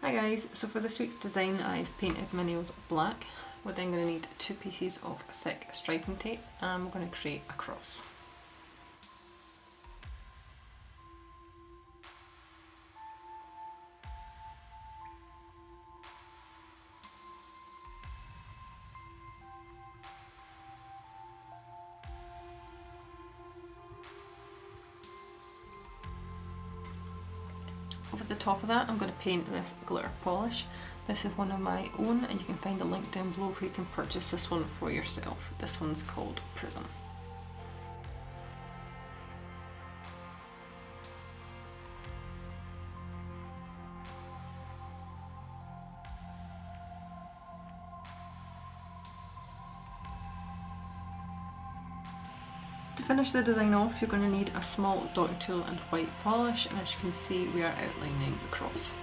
Hi guys, so for this week's design I've painted my nails black. We're then going to need 2 pieces of thick striping tape and we're going to create a cross. Over the top of that I'm going to paint this glitter polish. This is one of my own and you can find a link down below where you can purchase this one for yourself. This one's called Prism. To finish the design off, you're going to need a small dotting tool and white polish, and as you can see we are outlining the cross.